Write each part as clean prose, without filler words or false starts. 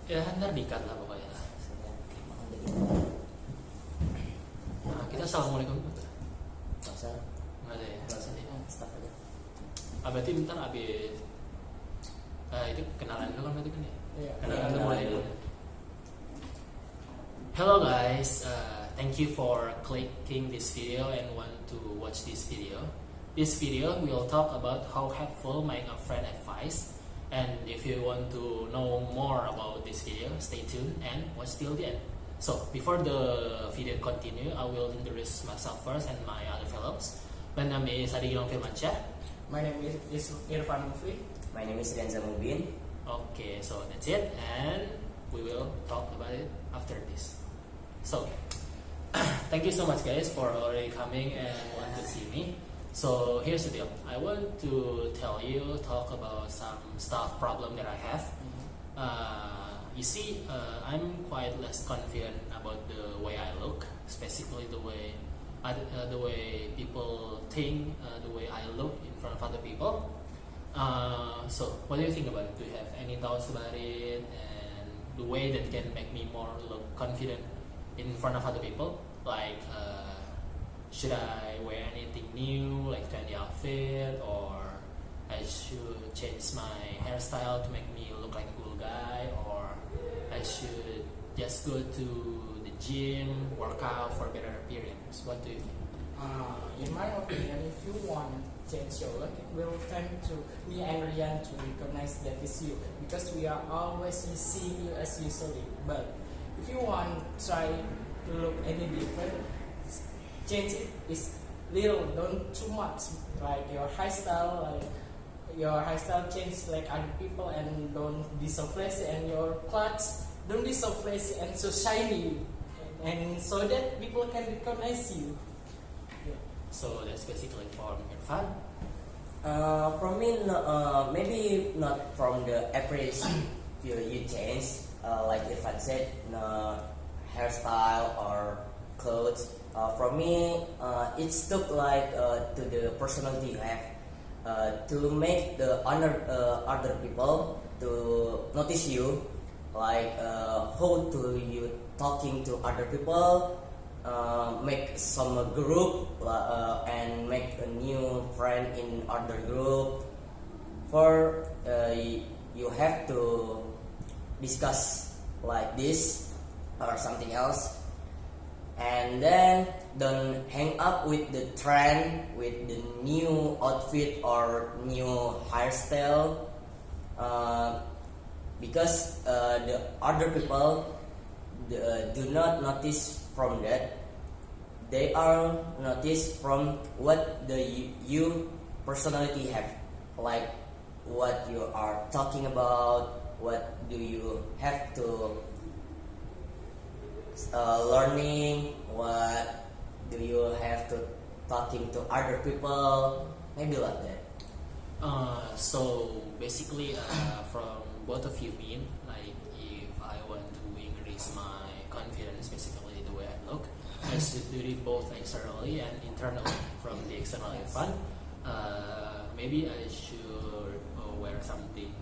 Ya ntar dikat lah pokoknya lah. Nah, kita assalamualaikum. Masa Nggak ada ya? masa start aja. Berarti bentar abis itu kenalan dulu kan berarti kan ya? Iya. Kenalan dulu mulai dulu. Hello guys, thank you for clicking this video and want to watch this video. This video will talk about how helpful my friend advice. And if you want to know more about this video, stay tuned and watch till the end. So before the video continue, I will introduce myself first and my other fellows. My name is Ady Gilang Firmansyah. My name is Irfan. My name is Rianzah Mubin. Okay, so that's it, and we will talk about it after this. So, thank you so much guys for already coming and want to see me. So here's the deal. I want to talk about some stuff problem that I have. You see, I'm quite less confident about the way I look, specifically the way people think, the way I look in front of other people. So what do you think about it? Do you have any thoughts about it and the way that can make me more look confident in front of other people? Like, should I wear anything new, like trendy outfit, or I should change my hairstyle to make me look like a cool guy, or I should just go to the gym, work out for better appearance? What do you think? In my opinion, if you want to change your look, it will tend to me and Rian to recognize that it's you, because we are always seeing you as usually. But if you want to try to look any different, change it is little, don't too much. Like your hairstyle, change like other people, and don't be so flashy, and your clothes don't be so flashy and so shiny, and so that people can recognize you. So that's basically for Irfan. From me, maybe not from the average you change, like Irfan said, hairstyle or clothes. For me, it stuck like to the personality you have, to make the other people to notice you, like how to you talking to other people. Make some group and make a new friend in other group. For you have to discuss like this or something else, and then don't hang up with the trend, with the new outfit or new hairstyle, because the other people do not notice from that. They are noticed from what you personality have, like what you are talking about, what do you have to learning, what do you have to talking to other people, maybe like that. So basically, from both of you mean, like if I want to increase my confidence, specifically the way I look, I should do it both externally and internally. From the external Irfan, maybe I should wear something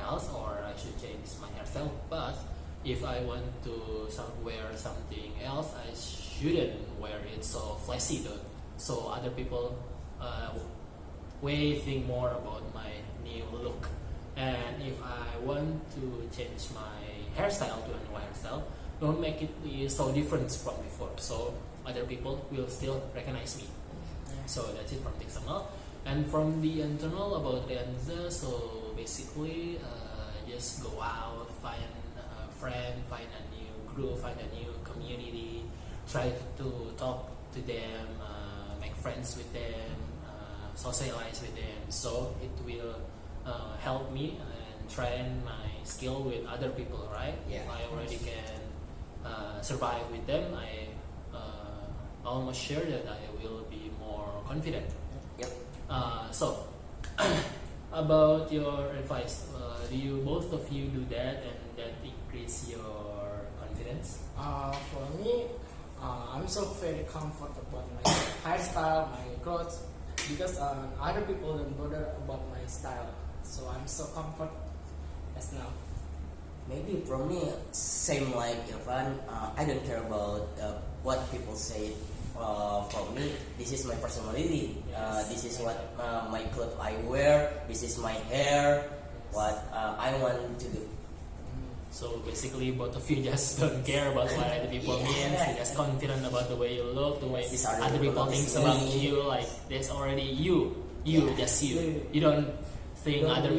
else, or I should change my hairstyle. But if I want to wear something else, I shouldn't wear it so flashy though, so other people think more about my new look. And if I want to change my hairstyle to a new hairstyle, don't make it be so different from before, so other people will still recognize me. So that's it from the external. And from the internal about Rianzah, so basically just go out, find a friend, find a new group, find a new community, try to talk to them, make friends with them, socialize with them, so it will help me and train my skill with other people, right? Yeah. If I already can survive with them, I almost sure that I will be more confident. Yep. So about your advice, do you both of you do that, and that increase your confidence? For me, I'm so very comfortable about my hairstyle, my clothes, because other people don't bother about my style. So I'm so comfort as now. Maybe for me, same like Irfan. I don't care about what people say. For me, this is my personality. This is what my clothes I wear. This is my hair. What I want to do. So basically, both of you just don't care about what other people means. You're just confident about the way you look, the way other people think about you. Like there's already you, just you. You don't think other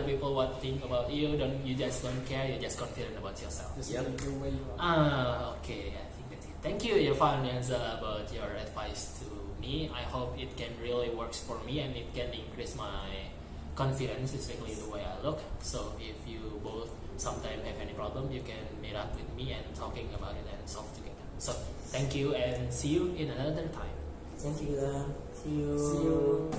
people what think about you. You just don't care. You're just confident about yourself. Just the way you are. Okay. I think that's it. Thank you, Irfan and Rianzah, about your advice to me. I hope it can really works for me and it can increase my confidence, especially the way I look. So if you both sometimes have any problem, you can meet up with me and talking about it and solve together. So thank you and see you in another time. Thank you. See you. See you.